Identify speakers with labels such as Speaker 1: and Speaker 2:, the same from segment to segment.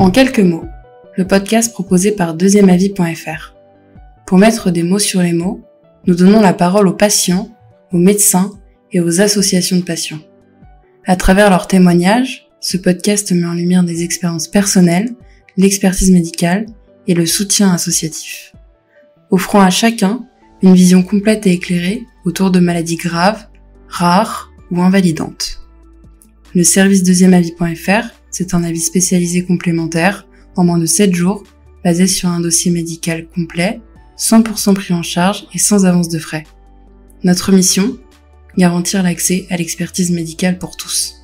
Speaker 1: En quelques mots, le podcast proposé par deuxièmeavis.fr. Pour mettre des mots sur les mots, nous donnons la parole aux patients, aux médecins et aux associations de patients. À travers leurs témoignages, ce podcast met en lumière des expériences personnelles, l'expertise médicale et le soutien associatif, offrant à chacun une vision complète et éclairée autour de maladies graves, rares ou invalidantes. Le service deuxièmeavis.fr, c'est un avis spécialisé complémentaire en moins de 7 jours, basé sur un dossier médical complet, 100% pris en charge et sans avance de frais. Notre mission, garantir l'accès à l'expertise médicale pour tous.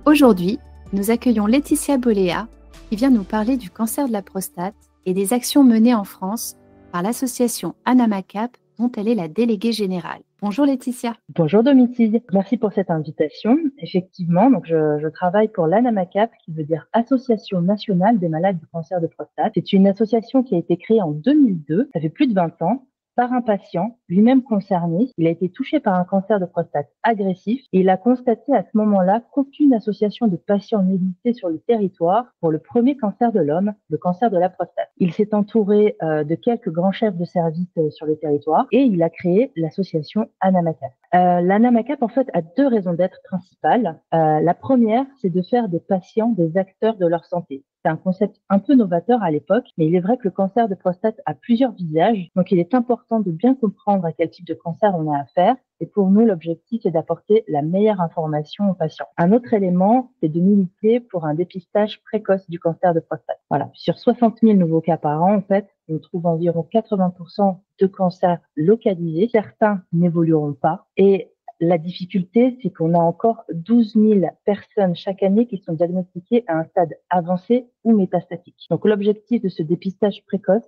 Speaker 2: Aujourd'hui, nous accueillons Laetitia Boléa qui vient nous parler du cancer de la prostate et des actions menées en France par l'association ANAMACAP dont elle est la déléguée générale. Bonjour Laetitia.
Speaker 3: Bonjour Domitille, merci pour cette invitation. Effectivement, donc je travaille pour l'ANAMACAP, qui veut dire Association nationale des malades du cancer de prostate. C'est une association qui a été créée en 2002, ça fait plus de 20 ans, par un patient lui-même concerné. Il a été touché par un cancer de prostate agressif et il a constaté à ce moment-là qu'aucune association de patients n'existait sur le territoire pour le premier cancer de l'homme, le cancer de la prostate. Il s'est entouré de quelques grands chefs de service sur le territoire et il a créé l'association ANAMACAP. L'ANAMACAP, en fait, a deux raisons d'être principales. La première, c'est de faire des patients des acteurs de leur santé. C'est un concept un peu novateur à l'époque, mais il est vrai que le cancer de prostate a plusieurs visages, donc il est important de bien comprendre à quel type de cancer on a affaire. Et pour nous, l'objectif est d'apporter la meilleure information aux patients. Un autre élément, c'est de militer pour un dépistage précoce du cancer de prostate. Voilà, sur 60 000 nouveaux cas par an, en fait, on trouve environ 80% de cancers localisés. Certains n'évolueront pas. Et la difficulté, c'est qu'on a encore 12 000 personnes chaque année qui sont diagnostiquées à un stade avancé ou métastatique. Donc l'objectif de ce dépistage précoce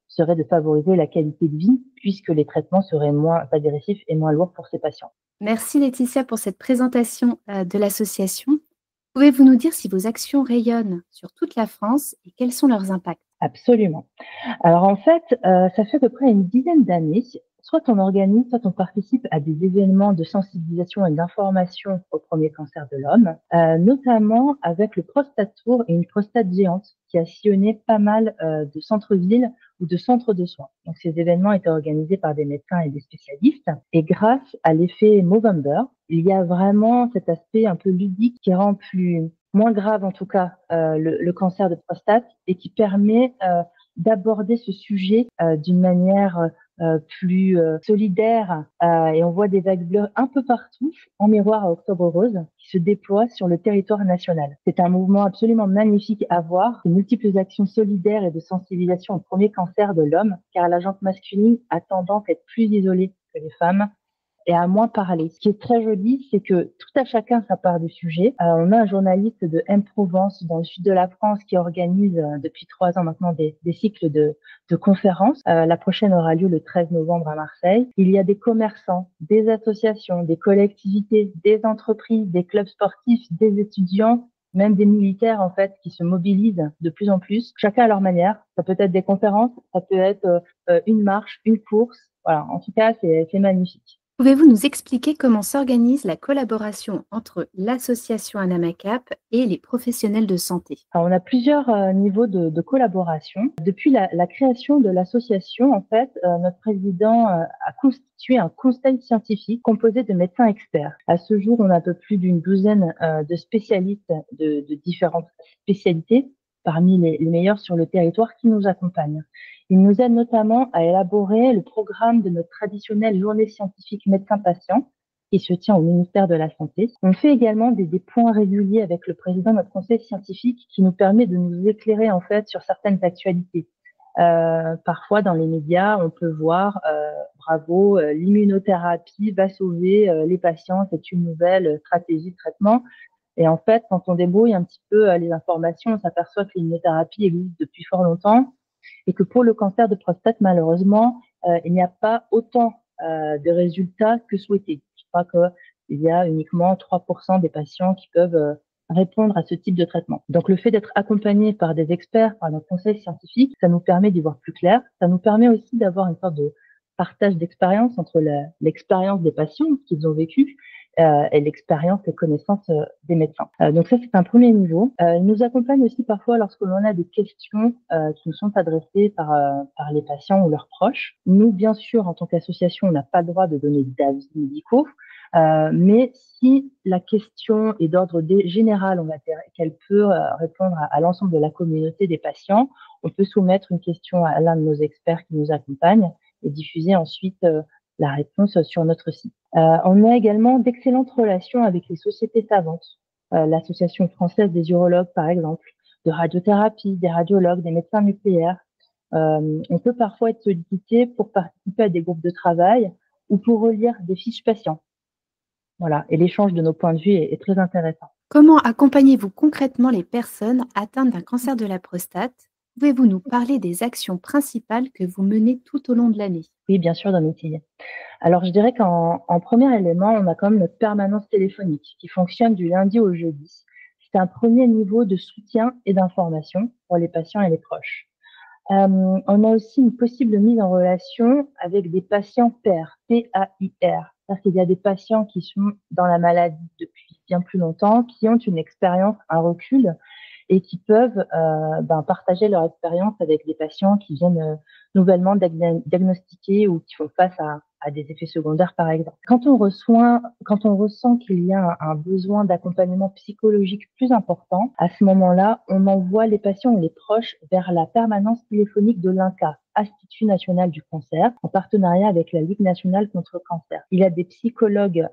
Speaker 3: serait de favoriser la qualité de vie puisque les traitements seraient moins agressifs et moins lourds pour ces patients.
Speaker 2: Merci Laetitia pour cette présentation de l'association. Pouvez-vous nous dire si vos actions rayonnent sur toute la France et quels sont leurs impacts?
Speaker 3: Absolument. Alors en fait, ça fait à peu près une dizaine d'années, soit on organise, soit on participe à des événements de sensibilisation et d'information au premier cancer de l'homme, notamment avec le Prostate Tour et une prostate géante qui a sillonné pas mal de centres-villes ou de centres de soins. Donc ces événements étaient organisés par des médecins et des spécialistes. Et grâce à l'effet Movember, il y a vraiment cet aspect un peu ludique qui rend moins grave en tout cas le cancer de prostate et qui permet d'aborder ce sujet d'une manière plus solidaire et on voit des vagues bleues un peu partout en miroir à Octobre Rose qui se déploient sur le territoire national. C'est un mouvement absolument magnifique à voir, de multiples actions solidaires et de sensibilisation au premier cancer de l'homme car la jante masculine a tendance à être plus isolée que les femmes et à moins parler. Ce qui est très joli, c'est que tout à chacun sa part du sujet. On a un journaliste de M-Provence dans le sud de la France qui organise depuis 3 ans maintenant des cycles de conférences. La prochaine aura lieu le 13 novembre à Marseille. Il y a des commerçants, des associations, des collectivités, des entreprises, des clubs sportifs, des étudiants, même des militaires en fait qui se mobilisent de plus en plus, chacun à leur manière. Ça peut être des conférences, ça peut être une marche, une course. Voilà, en tout cas, c'est magnifique.
Speaker 2: Pouvez-vous nous expliquer comment s'organise la collaboration entre l'association ANAMACAP et les professionnels de santé?
Speaker 3: Alors, on a plusieurs niveaux de collaboration. Depuis la création de l'association, en fait, notre président a constitué un conseil scientifique composé de médecins experts. À ce jour, on a un peu plus d'une douzaine de spécialistes de différentes spécialités, parmi les meilleurs sur le territoire, qui nous accompagnent. Il nous aide notamment à élaborer le programme de notre traditionnelle journée scientifique médecin-patient qui se tient au ministère de la Santé. On fait également des points réguliers avec le président de notre conseil scientifique qui nous permet de nous éclairer en fait sur certaines actualités. Parfois dans les médias, on peut voir bravo, l'immunothérapie va sauver les patients, c'est une nouvelle stratégie de traitement. Et en fait, quand on débrouille un petit peu les informations, on s'aperçoit que l'immunothérapie existe depuis fort longtemps et que pour le cancer de prostate, malheureusement, il n'y a pas autant de résultats que souhaité. Je crois qu'il y a uniquement 3% des patients qui peuvent répondre à ce type de traitement. Donc le fait d'être accompagné par des experts, par notre conseil scientifique, ça nous permet d'y voir plus clair. Ça nous permet aussi d'avoir une sorte de partage d'expérience entre l'expérience des patients qu'ils ont vécu et l'expérience et connaissance des médecins. Donc ça, c'est un premier niveau. Ils nous accompagnent aussi parfois lorsque l'on a des questions qui nous sont adressées par les patients ou leurs proches. Nous, bien sûr, en tant qu'association, on n'a pas le droit de donner d'avis médicaux, mais si la question est d'ordre général, on va dire, qu'elle peut répondre à l'ensemble de la communauté des patients, on peut soumettre une question à l'un de nos experts qui nous accompagne et diffuser ensuite la réponse sur notre site. On a également d'excellentes relations avec les sociétés savantes, l'Association française des urologues par exemple, de radiothérapie, des radiologues, des médecins nucléaires. On peut parfois être sollicité pour participer à des groupes de travail ou pour relire des fiches patients. Voilà, et l'échange de nos points de vue est très intéressant.
Speaker 2: Comment accompagnez-vous concrètement les personnes atteintes d'un cancer de la prostate? Pouvez-vous nous parler des actions principales que vous menez tout au long de l'année?
Speaker 3: Oui, bien sûr, dans mes filles. Alors, je dirais qu'en premier élément, on a quand même notre permanence téléphonique qui fonctionne du lundi au jeudi. C'est un premier niveau de soutien et d'information pour les patients et les proches. On a aussi une possible mise en relation avec des patients pairs, PAIR. C'est-à-dire qu'il y a des patients qui sont dans la maladie depuis bien plus longtemps, qui ont une expérience, un recul, et qui peuvent partager leur expérience avec des patients qui viennent nouvellement diagnostiquer ou qui font face à des effets secondaires, par exemple. Quand on ressent qu'il y a un besoin d'accompagnement psychologique plus important, à ce moment-là, on envoie les patients et les proches vers la permanence téléphonique de l'INCa, Institut national du cancer, en partenariat avec la Ligue nationale contre le cancer. Il y a des psychologues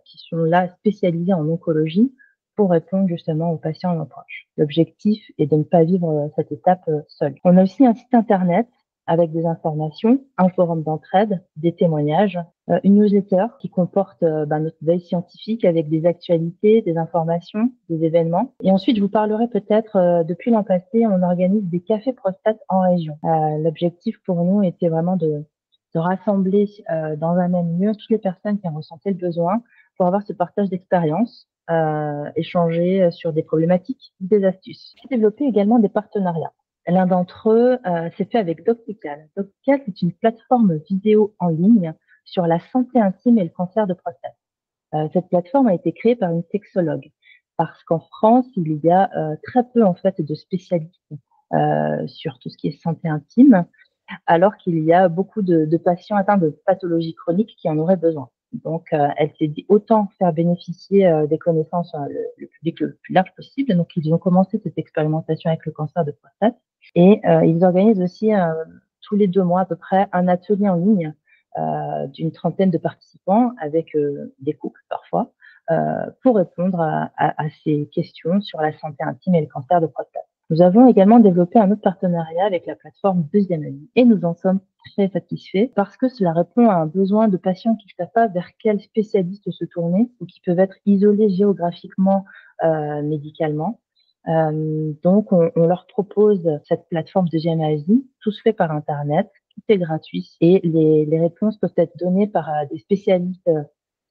Speaker 3: qui sont là spécialisés en oncologie pour répondre justement aux patients et aux proches. L'objectif est de ne pas vivre cette étape seul. On a aussi un site internet avec des informations, un forum d'entraide, des témoignages, une newsletter qui comporte notre veille scientifique avec des actualités, des informations, des événements. Et ensuite, je vous parlerai peut-être, depuis l'an passé, on organise des cafés prostate en région. L'objectif pour nous était vraiment de rassembler dans un même lieu toutes les personnes qui en ressentaient le besoin pour avoir ce partage d'expérience, échanger sur des problématiques, des astuces. J'ai développé également des partenariats. L'un d'entre eux s'est fait avec Doctical. Doctical, c'est une plateforme vidéo en ligne sur la santé intime et le cancer de prostate. Cette plateforme a été créée par une sexologue parce qu'en France, il y a très peu en fait de spécialistes sur tout ce qui est santé intime, alors qu'il y a beaucoup de patients atteints de pathologies chroniques qui en auraient besoin. Donc, elle s'est dit autant faire bénéficier des connaissances le public le plus large possible. Donc, ils ont commencé cette expérimentation avec le cancer de prostate. Et ils organisent aussi tous les 2 mois à peu près un atelier en ligne d'une trentaine de participants avec des couples parfois pour répondre à ces questions sur la santé intime et le cancer de prostate. Nous avons également développé un autre partenariat avec la plateforme Deuxième Avis et nous en sommes très satisfaits parce que cela répond à un besoin de patients qui ne savent pas vers quel spécialiste se tourner ou qui peuvent être isolés géographiquement, médicalement. Donc, on leur propose cette plateforme Deuxième Avis, tout se fait par Internet, tout est gratuit et les réponses peuvent être données par des spécialistes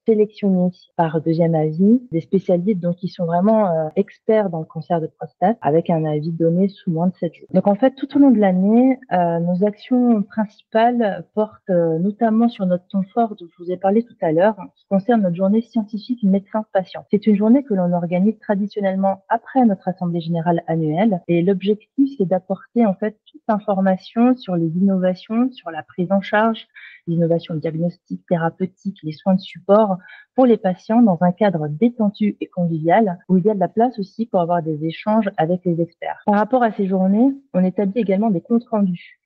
Speaker 3: sélectionnés par Deuxième Avis, des spécialistes donc qui sont vraiment experts dans le cancer de prostate avec un avis donné sous moins de 7 jours. Donc en fait, tout au long de l'année, nos actions principales portent notamment sur notre temps fort dont je vous ai parlé tout à l'heure, qui concerne notre journée scientifique médecin-patient. C'est une journée que l'on organise traditionnellement après notre assemblée générale annuelle et l'objectif c'est d'apporter en fait toute l'information sur les innovations, sur la prise en charge, l'innovation diagnostique, thérapeutique, les soins de support pour les patients dans un cadre détendu et convivial où il y a de la place aussi pour avoir des échanges avec les experts. Par rapport à ces journées, on établit également des comptes rendus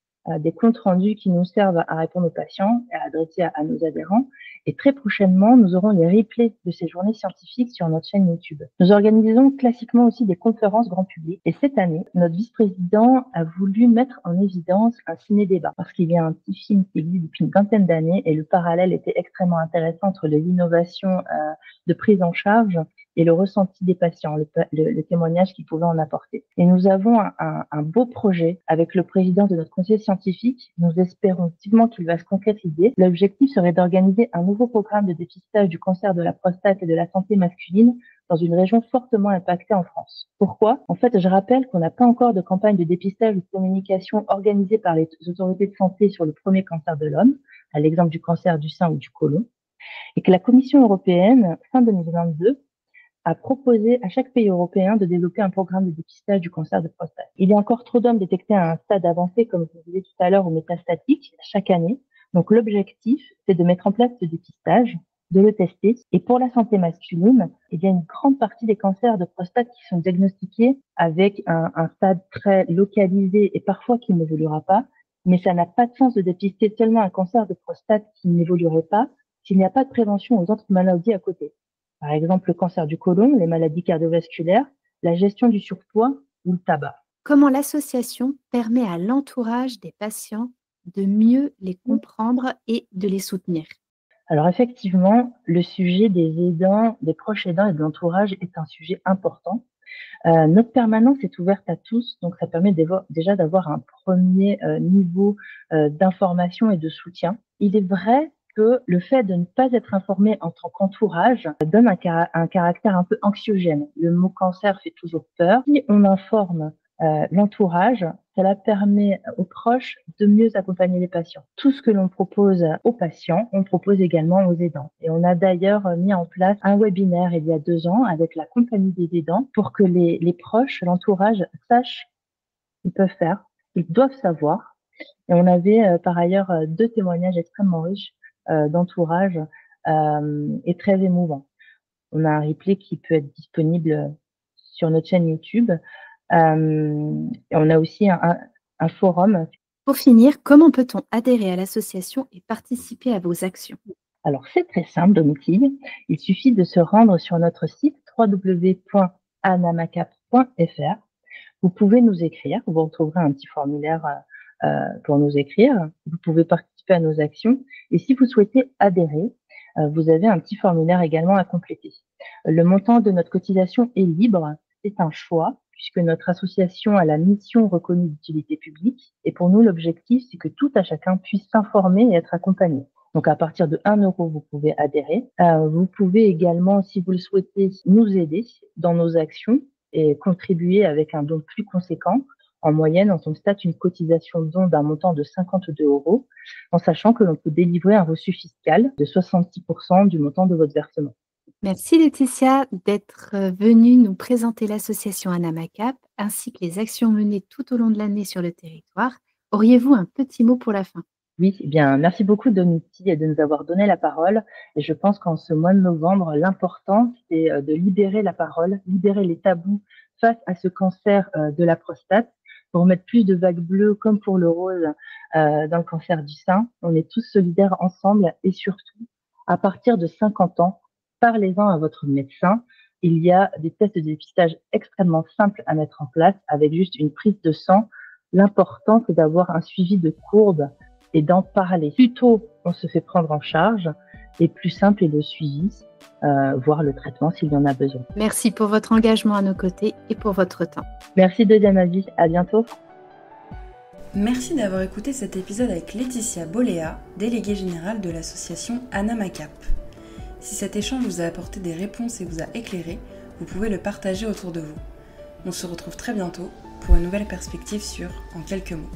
Speaker 3: qui nous servent à répondre aux patients et à adresser à nos adhérents. Et très prochainement, nous aurons les replays de ces journées scientifiques sur notre chaîne YouTube. Nous organisons classiquement aussi des conférences grand public. Et cette année, notre vice-président a voulu mettre en évidence un ciné-débat parce qu'il y a un petit film qui existe depuis une vingtaine d'années et le parallèle était extrêmement intéressant entre les innovations de prise en charge et le ressenti des patients, le témoignage qu'ils pouvaient en apporter. Et nous avons un beau projet avec le président de notre conseil scientifique. Nous espérons vivement qu'il va se concrétiser. L'objectif serait d'organiser un nouveau programme de dépistage du cancer de la prostate et de la santé masculine dans une région fortement impactée en France. Pourquoi? En fait, je rappelle qu'on n'a pas encore de campagne de dépistage ou de communication organisée par les autorités de santé sur le premier cancer de l'homme, à l'exemple du cancer du sein ou du côlon. et que la Commission européenne, fin 2022, a proposé à chaque pays européen de développer un programme de dépistage du cancer de prostate. Il y a encore trop d'hommes détectés à un stade avancé, comme je vous disais tout à l'heure, ou métastatique, chaque année. Donc l'objectif, c'est de mettre en place ce dépistage, de le tester. Et pour la santé masculine, il y a une grande partie des cancers de prostate qui sont diagnostiqués avec un stade très localisé et parfois qui n'évoluera pas. Mais ça n'a pas de sens de dépister seulement un cancer de prostate qui n'évoluerait pas s'il n'y a pas de prévention aux autres maladies à côté. Par exemple, le cancer du côlon, les maladies cardiovasculaires, la gestion du surpoids ou le tabac.
Speaker 2: Comment l'association permet à l'entourage des patients de mieux les comprendre et de les soutenir?
Speaker 3: Alors effectivement, le sujet des aidants, des proches aidants et de l'entourage est un sujet important. Notre permanence est ouverte à tous, donc ça permet déjà d'avoir un premier niveau d'information et de soutien. Il est vrai que le fait de ne pas être informé en tant qu'entourage donne un caractère un peu anxiogène. Le mot cancer fait toujours peur. Si on informe l'entourage, cela permet aux proches de mieux accompagner les patients. Tout ce que l'on propose aux patients, on propose également aux aidants. Et on a d'ailleurs mis en place un webinaire il y a 2 ans avec la compagnie des aidants pour que les proches, l'entourage, sachent ce qu'ils peuvent faire, ils doivent savoir. Et on avait par ailleurs 2 témoignages extrêmement riches d'entourage et très émouvants. On a un replay qui peut être disponible sur notre chaîne YouTube. Et on a aussi un forum.
Speaker 2: Pour finir, comment peut-on adhérer à l'association et participer à vos actions?
Speaker 3: Alors, c'est très simple, Domitille. Il suffit de se rendre sur notre site www.anamacap.fr. Vous pouvez nous écrire. Vous retrouverez un petit formulaire pour nous écrire. Vous pouvez participer à nos actions. Et si vous souhaitez adhérer, vous avez un petit formulaire également à compléter. Le montant de notre cotisation est libre. C'est un choix, puisque notre association a la mission reconnue d'utilité publique. Et pour nous, l'objectif, c'est que tout à chacun puisse s'informer et être accompagné. Donc, à partir de 1 euro, vous pouvez adhérer. Vous pouvez également, si vous le souhaitez, nous aider dans nos actions et contribuer avec un don plus conséquent. En moyenne, on constate une cotisation de don d'un montant de 52 €, en sachant que l'on peut délivrer un reçu fiscal de 66% du montant de votre versement.
Speaker 2: Merci Laetitia d'être venue nous présenter l'association ANAMACAP ainsi que les actions menées tout au long de l'année sur le territoire. Auriez-vous un petit mot pour la fin?
Speaker 3: Oui, eh bien, merci beaucoup Domitille de nous avoir donné la parole. Et je pense qu'en ce mois de novembre, l'important, c'est de libérer la parole, libérer les tabous face à ce cancer de la prostate, pour mettre plus de vagues bleues comme pour le rose dans le cancer du sein. On est tous solidaires ensemble et surtout, à partir de 50 ans, parlez-en à votre médecin. Il y a des tests de dépistage extrêmement simples à mettre en place avec juste une prise de sang. L'important, c'est d'avoir un suivi de courbe et d'en parler. Plus tôt on se fait prendre en charge, et plus simple est le suivi, voire le traitement s'il y en a besoin.
Speaker 2: Merci pour votre engagement à nos côtés et pour votre temps.
Speaker 3: Merci Deuxième Avis, à bientôt.
Speaker 1: Merci d'avoir écouté cet épisode avec Laetitia Boléa, déléguée générale de l'association ANAMACAP. Si cet échange vous a apporté des réponses et vous a éclairé, vous pouvez le partager autour de vous. On se retrouve très bientôt pour une nouvelle perspective sur En quelques mots.